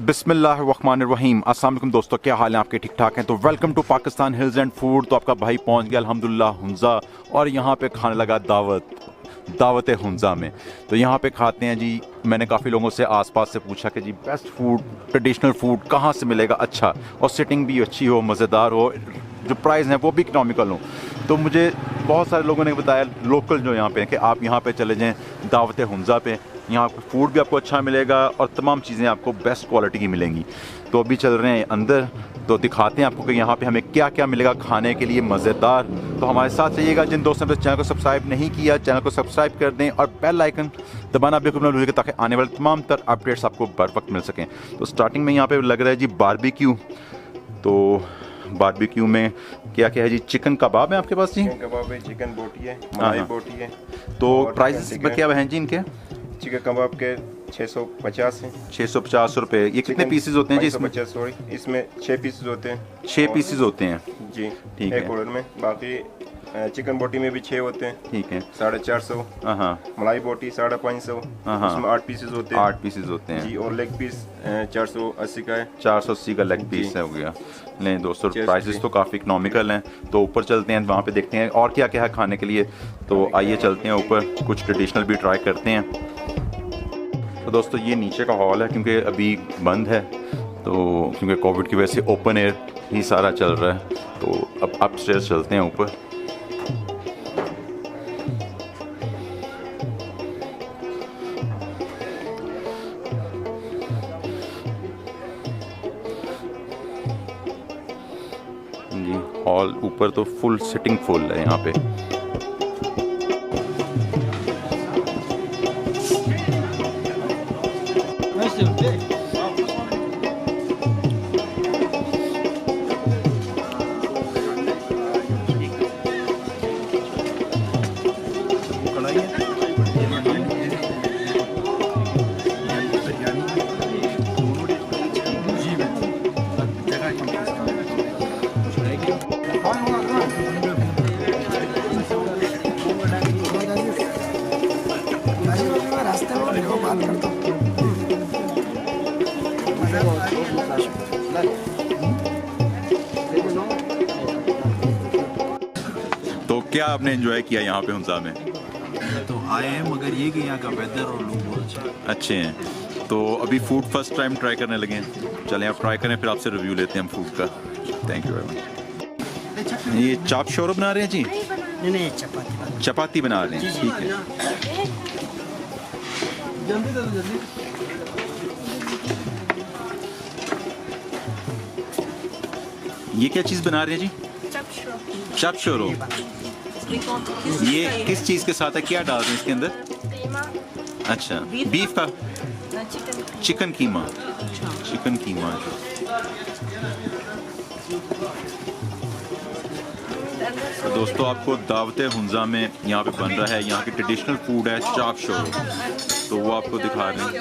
बिस्मिल्लाहिर्रहमानिर्रहीम। अस्सलाम वालेकुम दोस्तों, क्या हाल है आपके? ठीक ठाक हैं? तो welcome to Pakistan hills and food. तो आपका भाई पहुंच गया अल्हम्दुलिल्लाह हुंजा, और यहाँ पे खाने लगा दावत हुंजा में। तो यहाँ पे खाते हैं जी। मैंने काफ़ी लोगों से आसपास से पूछा कि जी बेस्ट फूड, ट्रेडिशनल फूड कहाँ से मिलेगा अच्छा, और सिटिंग भी अच्छी हो, मज़ेदार हो, जो प्राइस हैं वो भी इकनॉमिकल हो। तो मुझे बहुत सारे लोगों ने बताया, लोकल जो यहाँ पे हैं, कि आप यहाँ पे चले जाएँ दावत हुंजा पे। यहाँ फूड भी आपको अच्छा मिलेगा और तमाम चीज़ें आपको बेस्ट क्वालिटी की मिलेंगी। तो अभी चल रहे हैं अंदर, तो दिखाते हैं आपको कि यहाँ पे हमें क्या क्या मिलेगा खाने के लिए मज़ेदार। तो हमारे साथ रहिएगा। जिन दोस्तों ने चैनल को सब्सक्राइब नहीं किया, चैनल को सब्सक्राइब कर दें और बेल आइकन दबाना बिल्कुल ना भूलिएगा, ताकि आने वाले तमाम तर अपडेट्स आपको बर वक्त मिल सकें। तो स्टार्टिंग में यहाँ पे लग रहा है जी बारबेक्यू। तो बारबेक्यू में क्या क्या है जी? चिकन कबाब है आपके पास जी? चिकन कबाब है, चिकन बोटी है, मलाई बोटी है। तो प्राइस क्या हैं जी इनके? चिकन कबाब के 650 हैं। 650 रुपये। ये कितने पीसेज होते हैं जी इसमें? 550, सॉरी, इसमें 6 पीसेज होते हैं। 6 पीसेज होते हैं जी, ठीक है। एक ऑर्डर में। बाकी चिकन बोटी में भी 6 होते हैं, ठीक है, 450। हाँ। मलाई बोटी 550, उसमें 8 पीसेज होते हैं। 8 पीसेज होते हैं जी। और लेग पीस 480 का है। 480 का लेग पीस है हो गया। नहीं दोस्तों, प्राइसेस तो काफ़ी इकनॉमिकल हैं। तो ऊपर चलते हैं, वहाँ पे देखते हैं और क्या क्या है खाने के लिए। तो आइए चलते हैं ऊपर, कुछ ट्रेडिशनल भी ट्राई करते हैं। तो दोस्तों ये नीचे का हॉल है, क्योंकि अभी बंद है, तो क्योंकि कोविड की वजह से ओपन एयर ही सारा चल रहा है। तो अब अपस्टेयर्स चलते हैं ऊपर। जी हॉल ऊपर तो फुल सिटिंग फुल है यहाँ पे। तो क्या आपने एंजॉय किया यहाँ पे हुंजा में? तो आए हैं, मगर ये कि यहाँ का वेदर और लोग बहुत अच्छे हैं। तो अभी फूड फर्स्ट टाइम ट्राई करने लगे हैं। चलें आप ट्राई करें, फिर आपसे रिव्यू लेते हैं हम फूड का। Thank you very much. ये चाप शोरो बना रहे हैं जी? नहीं, चपाती बना रहे हैं, ठीक है। ये क्या चीज़ बना रहे हैं जी? चाप शोरो। ये किस चीज़ के साथ है, क्या डाल रहे हैं इसके अंदर? अच्छा, बीफ का? चिकन कीमा। चिकन कीमा। तो दोस्तों आपको दावत हुंजा में यहाँ पे बन रहा है, यहाँ की ट्रेडिशनल फूड है चाप शोरो। तो वो आपको दिखा रहे हैं।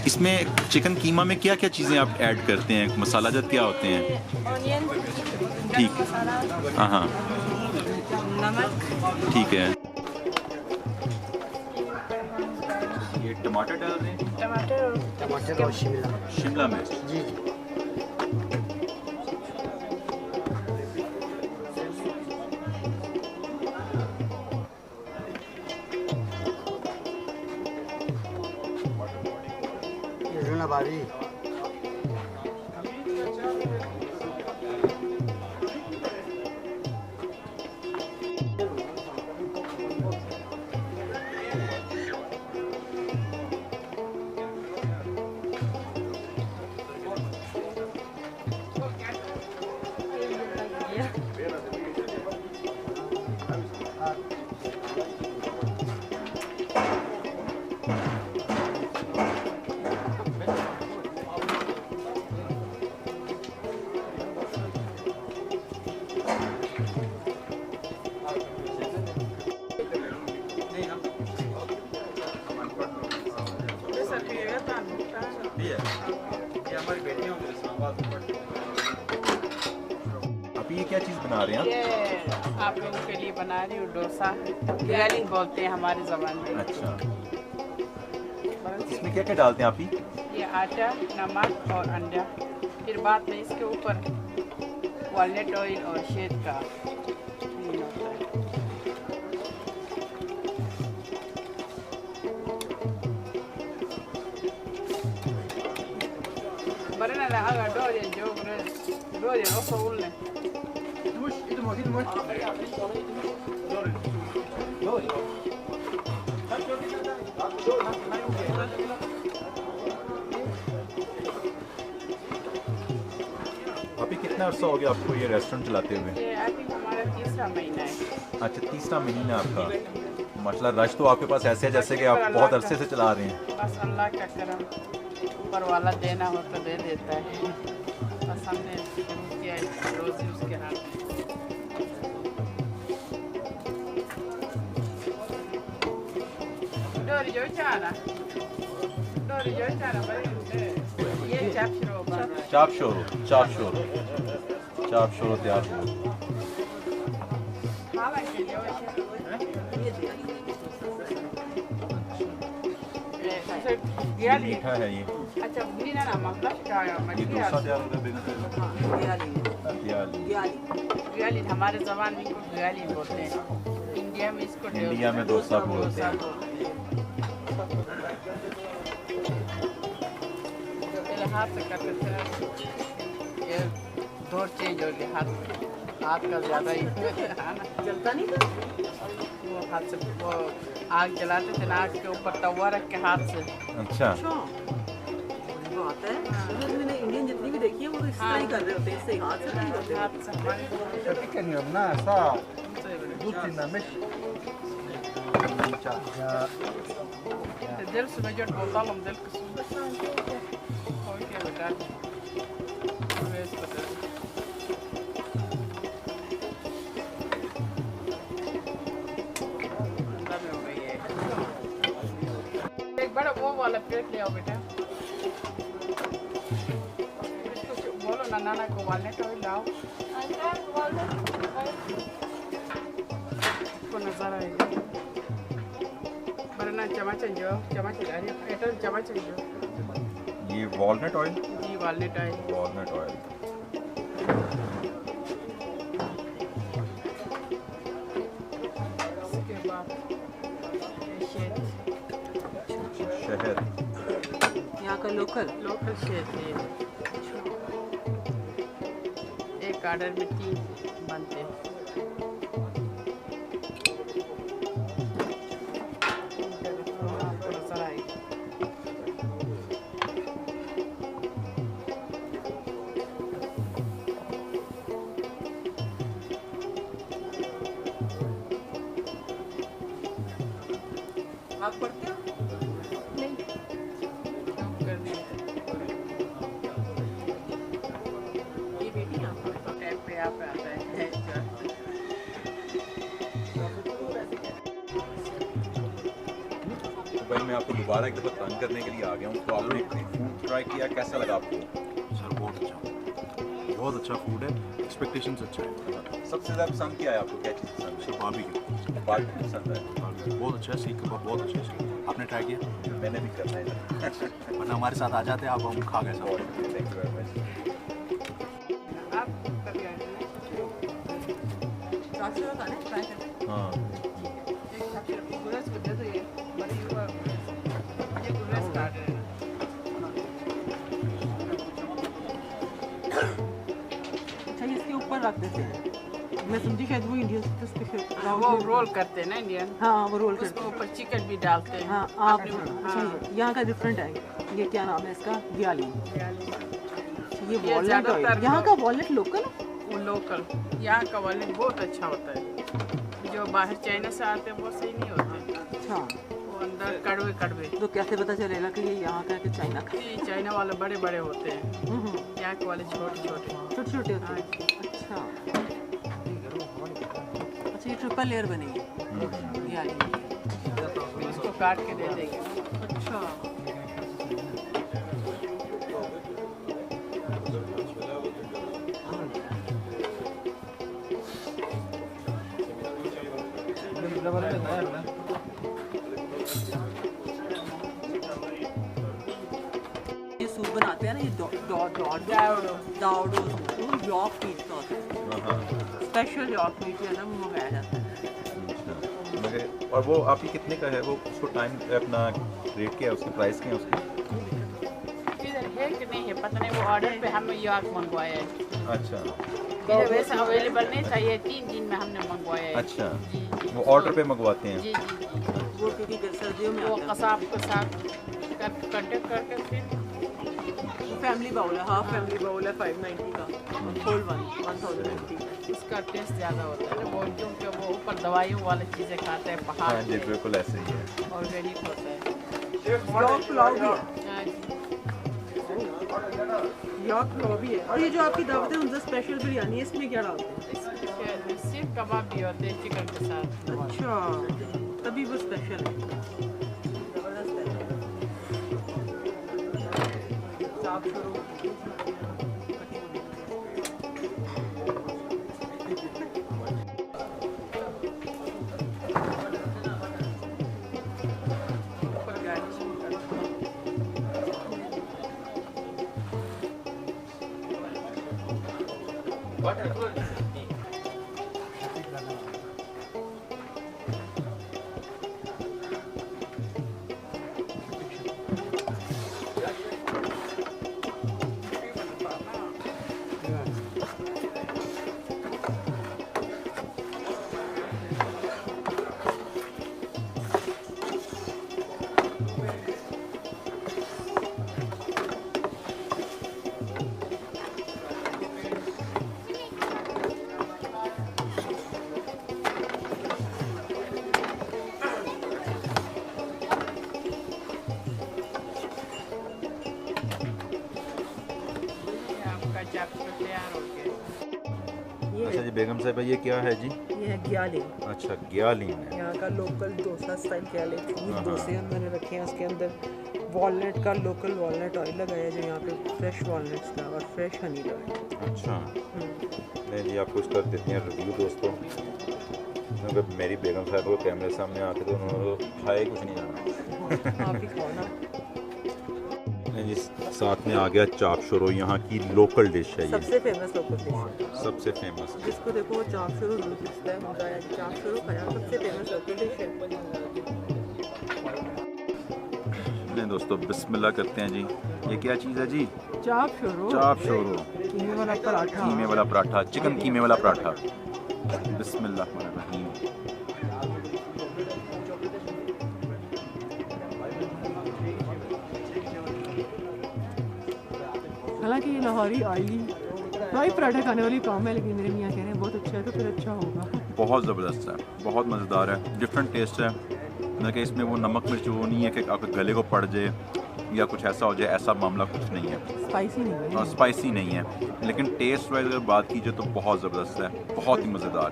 इसमें चिकन कीमा में क्या क्या चीज़ें आप ऐड करते हैं? मसाला जात क्या होते हैं? ठीक, हाँ, ठीक है। ये टमाटर डाल रहे हैं? टमाटर और शिमला मिर्च। जी। भाभी ये क्या चीज़ बना रहे हैं ये आप लोगों के लिए बना रही हूँ डोसा, ग्यालिंग बोलते हैं हमारी ज़बान में। आप? अच्छा, इसमें क्या क्या डालते हैं आप ही? ये आटा, नमक और अंडा, फिर बाद में इसके ऊपर वॉलनट ऑयल और शहद का यूज होता है। Barana la haga dole yo creo dole no soule. अभी कितना अर्सा हो गया आपको ये रेस्टोरेंट चलाते हुए? ये आई थिंक हमारा तीसरा महीना है। अच्छा, तीसरा महीना आपका। माशाल्लाह, रश तो आपके पास ऐसे है जैसे कि आप बहुत अरसे से चला रहे हैं। बस अल्लाह का करम, ऊपर वाला देना हो तो दे देता है। बस हमने शुरू किया रोज़ी उसके हाथ में। डोरी जो चाना भाई ये चाप शुरू बन रहा है। चाप शोरो तैयार हो। हालांकि जो ग्याली मीठा है ये। अच्छा नीना ना मगला क्या ये मछली डोसा तैयार हो गया बेगम साहब। ग्याली हमारे ज़बान में इसको ग्याली बोलते हैं। इंडिया में इसको इंडिया में डोसा बोलते हैं। पहले हाथ से करते थे, ये दौर चेंज हो गया, हाथ का ज़्यादा ही चलता नहीं था। वो हाथ से वो आग जलाते थे ना, आग के ऊपर तवा रख के हाथ से। अच्छा, वो आता है मैंने इंडियन जितनी भी देखी है वो तो इस तरह ही कर रहे होते हैं, इससे हाथ से नहीं करते। हाथ से हमारे दिल से मैं जो बोलता हूँ दिल के सुन और क्या बेटा एक बड़ा वो वाला प्लेट ले आओ बेटा। इसको बोलो ना नाना को वॉलनट ऑयल लाओ, इसको नजर आएगा। वरना चम्मच जो अरे एटर चम्मच जो ये वॉलनट ऑयल। जी वॉलनट ऑयल। Walnut oil. इसके बाद शहद। यहाँ का लोकल शहद है। एक ऑर्डर में 3 बनते हैं। आप पढ़ते हो? ये बेटी आप टाइम पे आप आता है। भाई मैं आपको दोबारा एक दफ़ा तंग करने के लिए आ गया हूँ, तो आपने फूड ट्राई किया, कैसा लगा आपको? सर बहुत अच्छा फूड है, एक्सपेक्टेशंस अच्छा है। सबसे ज़्यादा पसंद क्या है आपको? क्या चीज़ पसंद सर बारबेक्यू है? पसंद है। बहुत अच्छा है, सीख कबाब बहुत अच्छा है। आपने ट्राई किया? मैंने भी करना है। वरना हमारे साथ आ जाते आप, हम खा गए सब। Thank you very much. आप कभी आए हैं? ट्राई करते हाँ, एक गुरस को दे दो ये बड़ी हुआ ये गुरस काट रहे हैं। अच्छा ये इसके ऊपर रख देते हैं। मैं समझी शायद वो इंडियन वो रोल करते हैं ना इंडियन, हाँ वो रोल करते उसमें ऊपर चिकन भी डालते हैं। हैं। हाँ आप अच्छा यहाँ का डिफरेंट है। ये क्या नाम है इसका? ग्याली। ये वॉलनट ज़्यादातर ऑयल। यहाँ का वॉलनट लोकल है? वो लोकल यहाँ का वॉलनट बहुत अच्छा होता है। जो बाहर चाइना से आते हैं वो सही नहीं होते, अच्छा वो अंदर कड़वे कड़वे। तो कैसे पता चलेगा कि ये यहाँ का है कि चाइना का? ये चाइना वाले बड़े बड़े होते हैं, यहाँ के वाले छोटे छोटे। छोटे छोटे होते हैं। अच्छा अच्छा ये ट्रिपल लेयर बनेगी ग्याली। इसको काट के दे देंगे। अच्छा ये सूप बनाते हैं ना, ये दावडो यॉर्क मीट का होता है, स्पेशल यॉर्क मीट है ना, वो मंगाया जाता है। और वो आपकी कितने का है? वो उसको टाइम अपना रेट क्या है, उसकी प्राइस क्या है उसकी? इधर है कि नहीं है पता नहीं, वो ऑर्डर पे हम यॉर्क मंगवाया है। अच्छा इधर वैसे अवेलेबल नहीं था, ये 3 दिन में हमने मंगवाया है। अच्छा, जी वो ऑर्डर पे मंगवाते हैं। जी जी वो क्योंकि सर्दियों में वो आता कसाब के साथ कांटेक्ट करके फिर है। फैमिली बाउल है, हाफ फैमिली बाउल है 590 का, होल वन 1090 का। उसका टेस्ट ज़्यादा होता है ना, वो क्योंकि वो ऊपर दवाइयों वाली चीज़ें खाते हैं, पहाड़ हाँ जी बिल्कुल ऐसे ही है। ऑर्गेनिक होता है। यॉर्क पुलाव भी है, हाँ जी। यॉर्क पुलाव भी है। और ये जो आपकी दावत है उनका स्पेशल बिरयानी है, इसमें क्या डालते हैं? इसमें सीख कबाब भी होते हैं चिकन के साथ। अच्छा, तभी वो स्पेशल है। जबरदस्त है। चाप शुरू। आपका चाप तो तैयार हो गया। अच्छा जी बेगम साहिबा, ये क्या है जी? ये है ग्याली, अच्छा ग्यालीन है। यहाँ का लोकल डोसा स्टाइल ग्याली। ये हाँ। डोसे मैंने रखे हैं, उसके अंदर वॉलनट का लोकल वॉलनट ऑयल लगाया है, जो यहाँ पे फ्रेश वॉलनट्स का और फ्रेश हनी का है। अच्छा नहीं जी, आप कुछ कर देते हैं रिव्यू दोस्तों, क्योंकि मेरी बेगम साहिबा को कैमरे सामने आके तो उन्होंने तो खाया ही कुछ नहीं जाना। आप भी खाओ ना। नहीं जी, साथ में आ गया चाप शोरो, यहाँ की लोकल डिश है ये, सबसे फेमस लोकल डिश है, सबसे फेमस। जिसको देखो वो चाप शुरू जरूर पूछता है, मजा आया। चाप शुरू खाया, सबसे फेमस लोकल डिश है। नहीं दोस्तों, बिस्मिल्लाह करते हैं जी। ये क्या चीज़ है जी? चाप शुरू, चाप शोरो, कीमे वाला पराठा। कीमे वाला पराठा, चिकन कीमे वाला पराठा। बिस्मिल्लाहिर्रहमानिर्रहीम। हालांकि ये लाहौरी ऑयली भाई पराठा खाने वाली काम है, लेकिन मेरे मियाँ कह रहे हैं बहुत अच्छा है, तो फिर अच्छा होगा। बहुत ज़बरदस्त है, बहुत मज़ेदार है, डिफरेंट टेस्ट है ना, कि इसमें वो नमक मिर्च वो नहीं है कि आपके गले को पड़ जाए या कुछ ऐसा हो जाए, ऐसा मामला कुछ नहीं है। स्पाइसी नहीं है। और स्पाइसी नहीं है, लेकिन टेस्ट वाइज अगर बात कीजिए तो बहुत ज़बरदस्त है, बहुत ही मज़ेदार,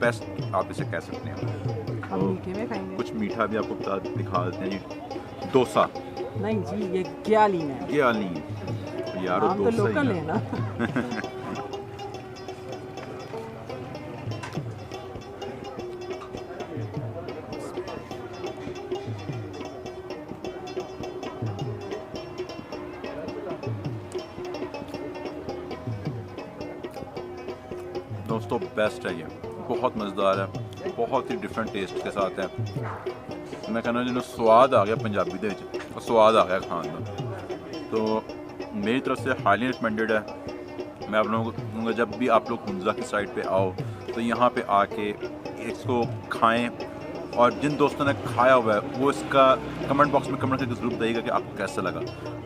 बेस्ट आप इसे कह सकते हैं। हम मीठे में खाएंगे। कुछ मीठा भी आपको दिखा देते हैं जी। डोसा, नहीं जी, ये ग्यालीन है। ग्यालीन यार, हम तो डोसा लोकल ही है ना। दोस्तों बेस्ट है ये, बहुत मज़ेदार है, बहुत ही डिफरेंट टेस्ट के साथ है। मैं कहना जिन्होंने स्वाद आ गया पंजाबी दे विच, स्वाद आ गया खान का, तो मेरी तरफ से हाईली रिकमेंडेड है। मैं आप लोगों को कहूँगा जब भी आप लोग हुंजा की साइड पे आओ तो यहाँ पे आके इसको खाएं, और जिन दोस्तों ने खाया हुआ है वो इसका कमेंट बॉक्स में कमेंट करके ज़रूर बताइएगा कि आपको कैसा लगा।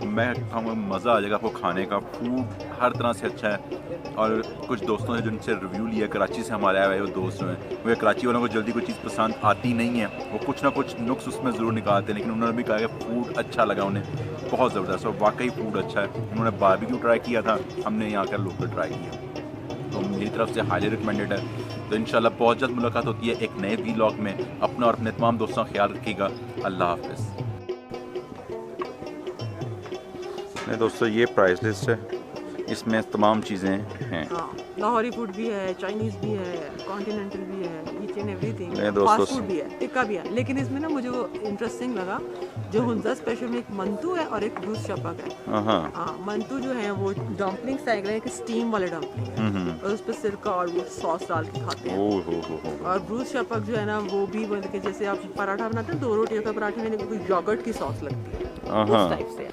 मैं कहूँगा मज़ा आ जाएगा आपको खाने का, फूड हर तरह से अच्छा है। और कुछ दोस्तों ने जिनसे रिव्यू लिया, कराची से हमारे आए हुए वो दोस्त हैं, वो कराची वालों को जल्दी कोई चीज़ पसंद आती नहीं है, वो कुछ ना कुछ नुक्स उसमें ज़रूर निकालते हैं, लेकिन उन्होंने भी कहा कि फ़ूड अच्छा लगा उन्हें, बहुत ज़बरदस्त, और वाकई फ़ूड अच्छा है। उन्होंने बारबेक्यू ट्राई किया था, हमने यहाँ का लोकल ट्राई किया, तो मेरी तरफ से हाईली रिकमेंडेड है। तो इंशाल्लाह बहुत जल्द मुलाकात होती है एक नए व्लॉग में। अपना और अपने तमाम दोस्तों का ख्याल रखिएगा। अल्लाह हाफ़िज़। नहीं दोस्तों, ये प्राइस लिस्ट है इसमें तमाम चीज़ें हैं। हाँ, लाहौरी फूड भी है, चाइनीज़ भी है, कॉन्टिनेंटल भी है, ईच एंड एवरीथिंग, मेरे दोस्तों फास्ट फूड भी है, टिक्का भी है। लेकिन इसमें ना मुझे वो इंटरेस्टिंग लगा, जो हुंजा स्पेशल में एक मंतू है और एक ब्रूस शपक है। हाँ हाँ, मंतू जो है वो डम्पलिंग टाइप है, स्टीम वाले डम्पलिंग है और उस पर सिरका और वो सॉस डाल के खाते हैं। ओह हो। और ब्रूस शपक जो है ना वो भी मतलब कि जैसे आप पराठा बनाते हैं 2 रोटियों का पराठे में कोई योगर्ट की सॉस लगती है, उस टाइप से है।